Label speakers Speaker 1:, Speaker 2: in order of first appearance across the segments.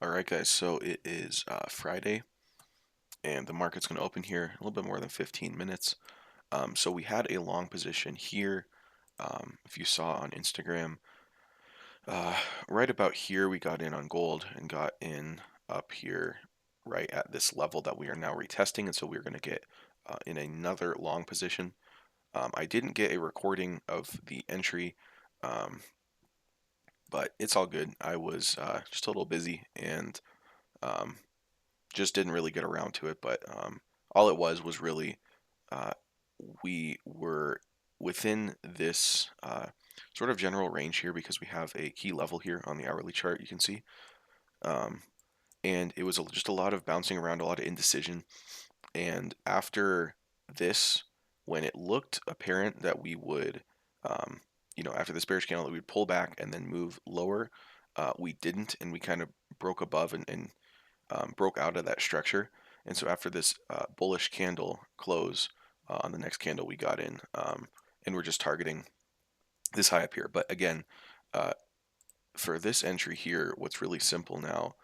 Speaker 1: All right, guys, so it is Friday, and the market's going to open here in a little bit more than 15 minutes. So we had a long position here. If you saw on Instagram, uh, right about here, we got in on gold and got in up here right at this level that we are now retesting. And so we're going to get in another long position. I didn't get a recording of the entry, um, but it's all good. I was just a little busy and um, just didn't really get around to it. But all it was really uh, we were within this sort of general range here because we have a key level here on the hourly chart, you can see. Um, and it was just a lot of bouncing around, a lot of indecision. And after this, when it looked apparent that we would, um, after this bearish candle, that we'd pull back and then move lower, we didn't, and we kind of broke above and broke out of that structure. And so after this bullish candle close on the next candle, we got in, and we're just targeting this high up here. But again, uh, for this entry here, what's really simple now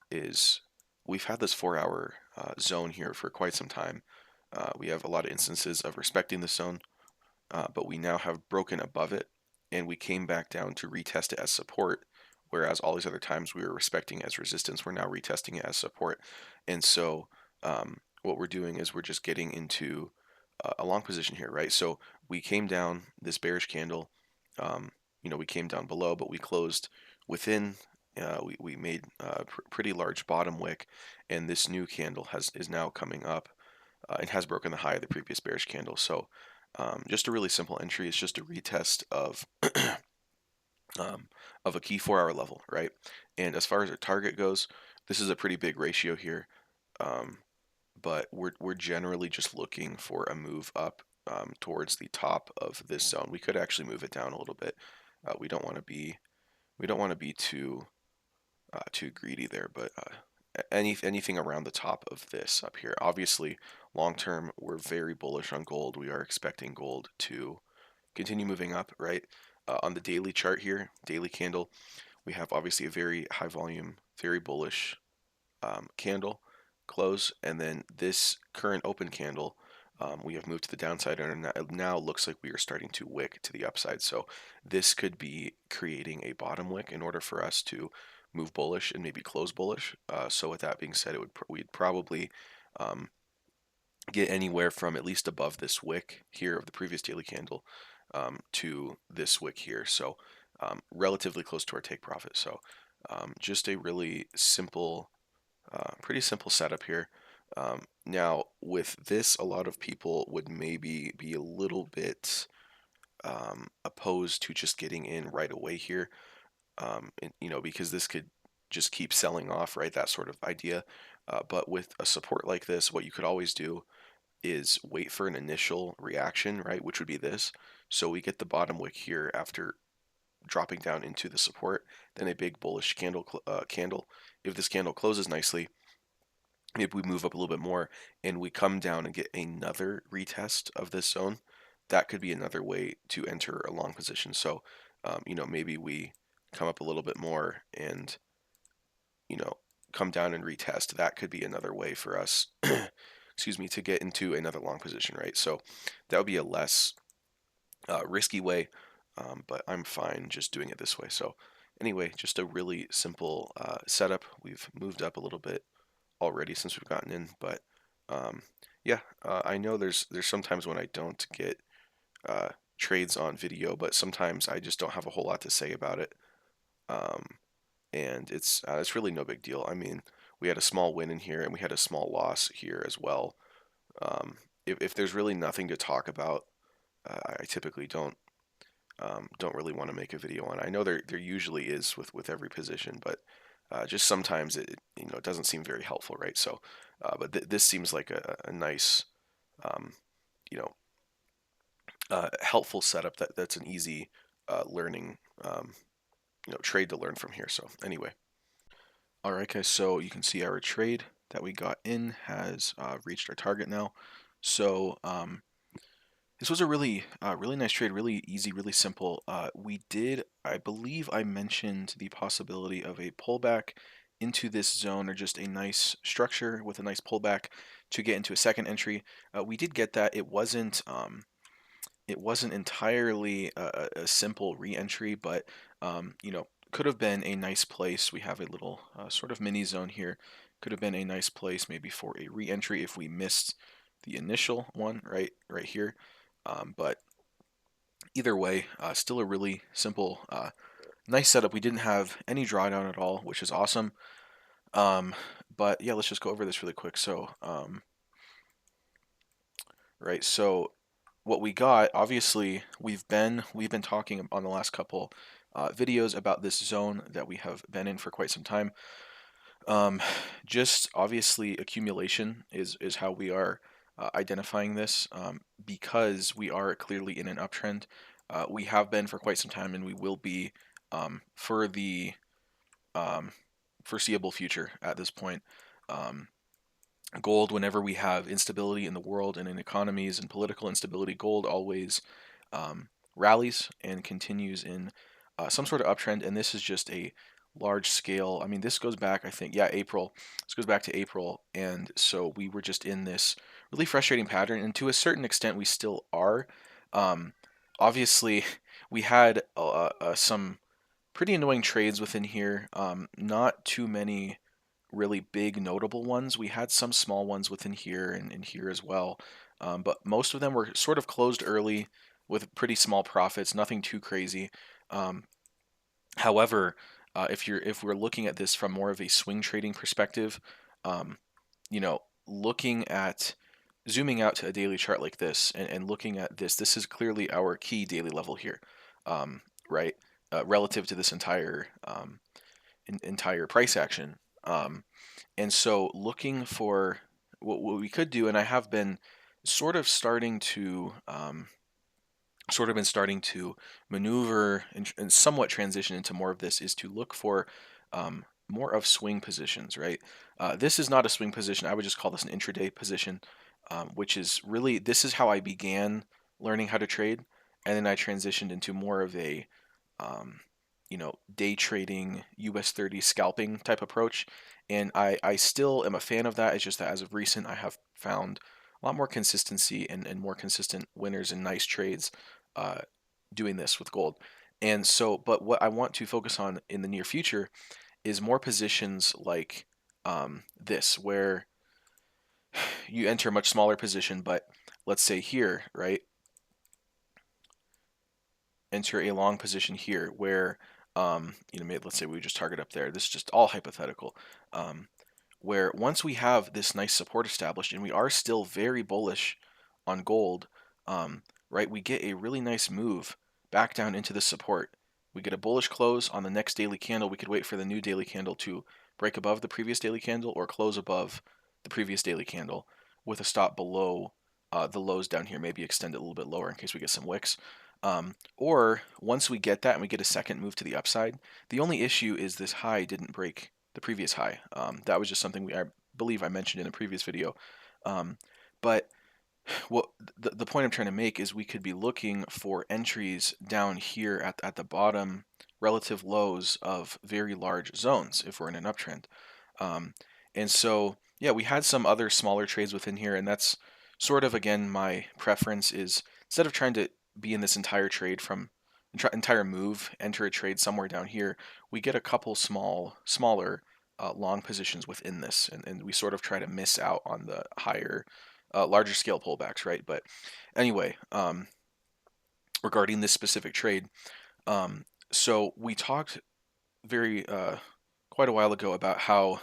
Speaker 1: is we've had this 4 hour zone here for quite some time. We have a lot of instances of respecting the zone, but we now have broken above it, and we came back down to retest it as support. Whereas all these other times we were respecting it as resistance, we're now retesting it as support. And so what we're doing is we're just getting into a long position here, right? So we came down this bearish candle. Um, we came down below, but we closed within. We made a pretty large bottom wick, and this new candle is now coming up and has broken the high of the previous bearish candle. So just a really simple entry. It's just a retest um, of a key 4 hour level, right? And as far as our target goes, this is a pretty big ratio here, um, but we're generally just looking for a move up towards the top of this zone. We could actually move it down a little bit. We don't want to be too greedy there, but anything around the top of this up here. Obviously, long term, we're very bullish on gold. We are expecting gold to continue moving up, right? On the daily chart here, daily candle, we have obviously a very high volume, very bullish candle close, and then this current open candle, we have moved to the downside, and it now looks like we are starting to wick to the upside. So this could be creating a bottom wick in order for us to move bullish and maybe close bullish. So with that being said, we'd probably um, get anywhere from at least above this wick here of the previous daily candle to this wick here. So relatively close to our take profit. So just a really simple, pretty simple setup here. Now with this, a lot of people would maybe be a little bit opposed to just getting in right away here, because this could just keep selling off, right? That sort of idea. But with a support like this, what you could always do is wait for an initial reaction, right? Which would be this. So we get the bottom wick here after dropping down into the support, then a big bullish candle. If this candle closes nicely, maybe we move up a little bit more and we come down and get another retest of this zone. That could be another way to enter a long position. So, maybe we come up a little bit more and, you know, come down and retest. That could be another way for us, excuse me, to get into another long position, right? So that would be a less risky way, but I'm fine just doing it this way. So anyway, just a really simple setup. We've moved up a little bit already since we've gotten in, but um, yeah, I know there's sometimes when I don't get uh, trades on video, but sometimes I just don't have a whole lot to say about it, um, and it's really no big deal. I mean, we had a small win in here, and we had a small loss here as well. If there's really nothing to talk about, I typically don't really want to make a video on. I know there usually is with every position, but just sometimes it doesn't seem very helpful, right? So, but this seems like a nice um, you know helpful setup that's an easy learning trade to learn from here. So anyway, all right, guys. So you can see our trade that we got in has reached our target now. So this was a really nice trade, really easy, really simple. We did, I believe I mentioned the possibility of a pullback into this zone or just a nice structure with a nice pullback to get into a second entry. We did get that. It wasn't entirely a simple re-entry, but could have been a nice place. We have a little sort of mini zone here. Could have been a nice place maybe for a re-entry if we missed the initial one right here. But either way, still a really simple, nice setup. We didn't have any drawdown at all, which is awesome. But yeah, let's just go over this really quick. So, right, so what we got, obviously, we've been talking on the last couple videos about this zone that we have been in for quite some time. Just obviously accumulation is how we are identifying this, because we are clearly in an uptrend. We have been for quite some time, and we will be for the um, foreseeable future at this point. Um, Gold, whenever we have instability in the world and in economies and political instability, gold always rallies and continues in some sort of uptrend. And this is just a large scale. I mean, this goes back, I think, yeah, April. This goes back to April. And so we were just in this really frustrating pattern. And to a certain extent, we still are. Um, Obviously, we had some pretty annoying trades within here. Not too many really big notable ones. We had some small ones within here and here as well, but most of them were sort of closed early with pretty small profits, nothing too crazy. Um, However, if we're looking at this from more of a swing trading perspective, um, looking at zooming out to a daily chart like this and looking at this, this is clearly our key daily level here, right? Relative to this entire price action. And so looking for what we could do, and I have been sort of starting to maneuver and somewhat transition into more of this, is to look for more of swing positions, right? This is not a swing position. I would just call this an intraday position, which is really, this is how I began learning how to trade. And then I transitioned into more of a um, day trading US 30 scalping type approach. And I still am a fan of that. It's just that as of recent, I have found a lot more consistency and more consistent winners and nice trades uh, doing this with gold. And so, but what I want to focus on in the near future is more positions like this, where you enter a much smaller position, but let's say here, right? Enter a long position here where, maybe let's say we just target up there. This is just all hypothetical. Where once we have this nice support established, and we are still very bullish on gold, right, we get a really nice move back down into the support. We get a bullish close on the next daily candle. We could wait for the new daily candle to break above the previous daily candle or close above the previous daily candle with a stop below the lows down here, maybe extend it a little bit lower in case we get some wicks. Or once we get that and we get a second move to the upside, the only issue is this high didn't break the previous high. That was just something I believe I mentioned in a previous video. Um, but what the point I'm trying to make is we could be looking for entries down here at the bottom relative lows of very large zones if we're in an uptrend. Um, and so, yeah, we had some other smaller trades within here, and that's sort of, again, my preference is instead of trying to be in this entire trade from entire move, enter a trade somewhere down here, we get a couple smaller long positions within this, and we sort of try to miss out on the higher, larger scale pullbacks, right? But anyway, regarding this specific trade, so we talked very quite a while ago about how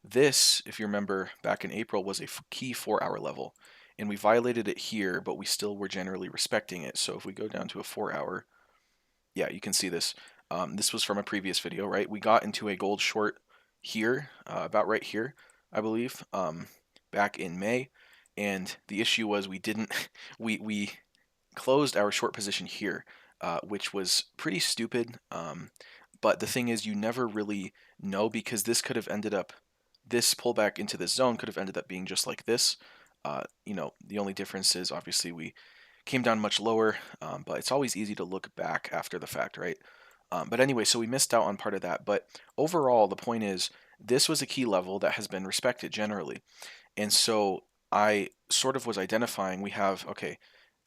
Speaker 1: this, if you remember back in April, was a key 4-hour level, and we violated it here, but we still were generally respecting it. So if we go down to a 4-hour, yeah, you can see this. This was from a previous video, right? We got into a gold short here, about right here, I believe, back in May, and the issue was we didn't, we closed our short position here, which was pretty stupid. But the thing is, you never really know, because this could have ended up, this pullback into this zone could have ended up being just like this. The only difference is obviously we came down much lower, but it's always easy to look back after the fact, right? But anyway, so we missed out on part of that. But overall, the point is, this was a key level that has been respected generally. And so I sort of was identifying we have, okay,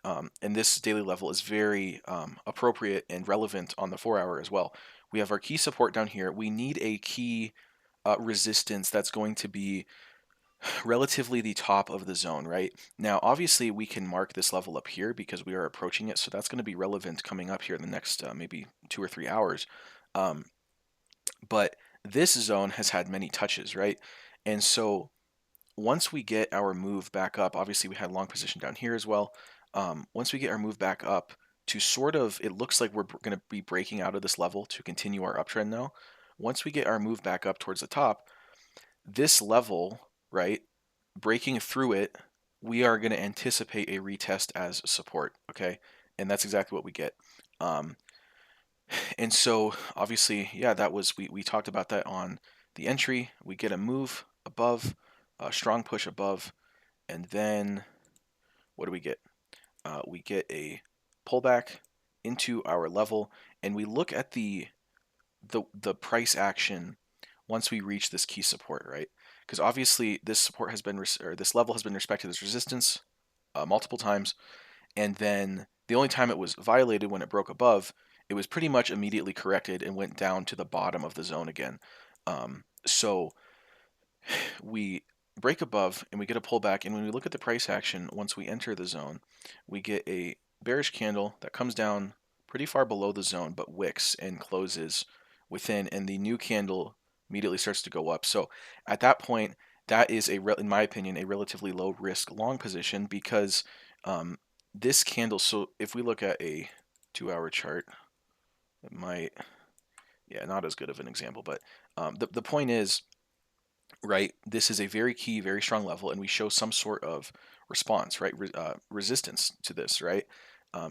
Speaker 1: and this daily level is very appropriate and relevant on the 4 hour as well. We have our key support down here. We need a key resistance that's going to be relatively the top of the zone, right? Now, obviously, we can mark this level up here because we are approaching it, so that's going to be relevant coming up here in the next maybe 2 or 3 hours. Um, but this zone has had many touches, right? And so once we get our move back up, obviously we had long position down here as well. Once we get our move back up to sort of, it looks like we're going to be breaking out of this level to continue our uptrend now. Once we get our move back up towards the top, this level, right, breaking through it, we are going to anticipate a retest as support, okay? And that's exactly what we get. Um, and so obviously, yeah, that was, we talked about that on the entry. We get a move above, a strong push above, and then what do we get? We get a pullback into our level, and we look at the price action once we reach this key support, right? Because obviously this support has been or this level has been respected as resistance multiple times, and then the only time it was violated when it broke above, it was pretty much immediately corrected and went down to the bottom of the zone again. So we break above and we get a pullback, and when we look at the price action once we enter the zone, we get a bearish candle that comes down pretty far below the zone but wicks and closes within, and the new candle immediately starts to go up. So at that point, that is in my opinion, a relatively low risk long position because this candle, so if we look at a 2 hour chart, it might, yeah, not as good of an example, but the point is, right, this is a very key, very strong level, and we show some sort of response, right, resistance to this, right?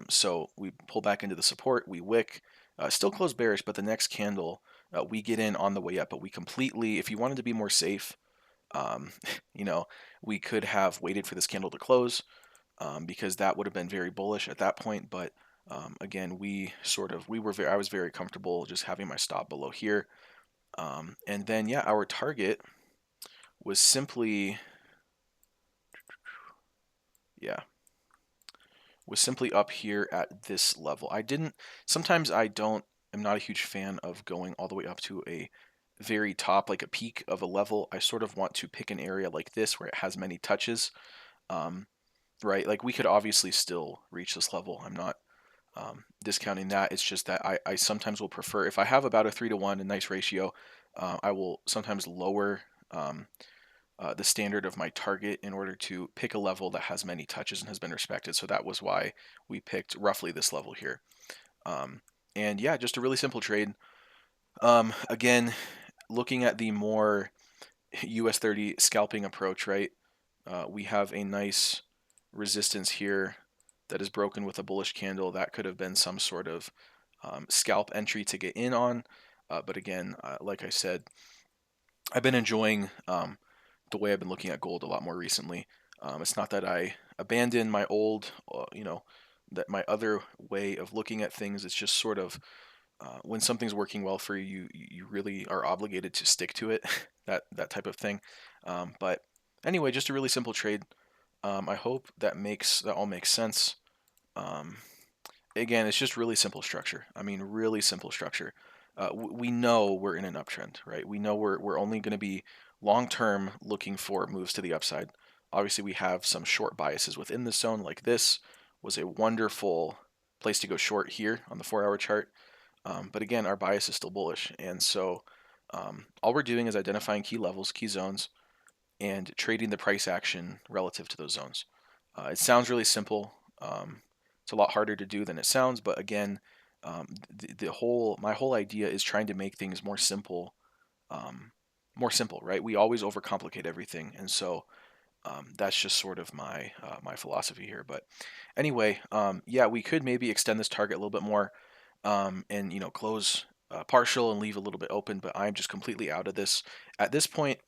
Speaker 1: So we pull back into the support, we wick, still close bearish, but the next candle, we get in on the way up, but we completely, if you wanted to be more safe, um, you know, we could have waited for this candle to close, because that would have been very bullish at that point, but again, I was very comfortable just having my stop below here. And then, yeah, our target was simply, yeah, was simply up here at this level. Sometimes I'm not a huge fan of going all the way up to a very top, like a peak of a level. I sort of want to pick an area like this where it has many touches, um, right? Like we could obviously still reach this level. I'm not discounting that. It's just that I sometimes will prefer, if I have about a 3 to 1, a nice ratio, I will sometimes lower um, the standard of my target in order to pick a level that has many touches and has been respected. So that was why we picked roughly this level here. Um, and yeah, just a really simple trade. Again, looking at the more US 30 scalping approach, right? We have a nice resistance here that is broken with a bullish candle. That could have been some sort of scalp entry to get in on. But again, like I said, I've been enjoying the way I've been looking at gold a lot more recently. It's not that I abandoned my old, that my other way of looking at things. It's just sort of when something's working well for you, you really are obligated to stick to it. that type of thing. But anyway, just a really simple trade. I hope that all makes sense. Um, Again, it's just really simple structure. I mean, really simple structure. We know we're in an uptrend, right? We know we're only going to be long term looking for moves to the upside. Obviously, we have some short biases within the zone, like this was a wonderful place to go short here on the 4 hour chart. But again, our bias is still bullish. And so all we're doing is identifying key levels, key zones, and trading the price action relative to those zones. It sounds really simple. It's a lot harder to do than it sounds, but again, my whole idea is trying to make things more simple, right? We always overcomplicate everything, and so that's just sort of my philosophy here. But anyway, yeah, we could maybe extend this target a little bit more, and close partial and leave a little bit open. But I'm just completely out of this at this point.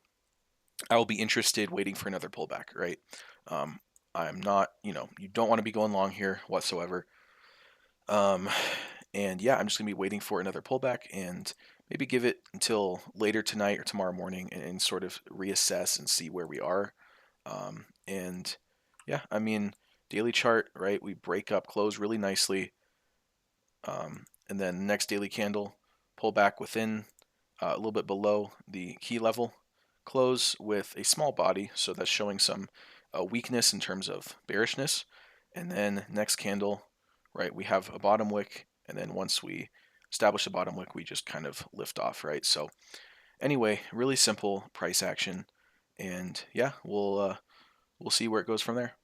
Speaker 1: I will be interested waiting for another pullback, right? Um, I'm not, you don't want to be going long here whatsoever. Um, And yeah, I'm just gonna be waiting for another pullback and maybe give it until later tonight or tomorrow morning and sort of reassess and see where we are. And yeah, I mean, daily chart, right? We break up, close really nicely, and then next daily candle, pull back within a little bit below the key level, close with a small body, so that's showing some weakness in terms of bearishness. And then next candle, right, we have a bottom wick, and then once we establish a bottom wick, we just kind of lift off, right? So anyway, really simple price action, and yeah, we'll see where it goes from there.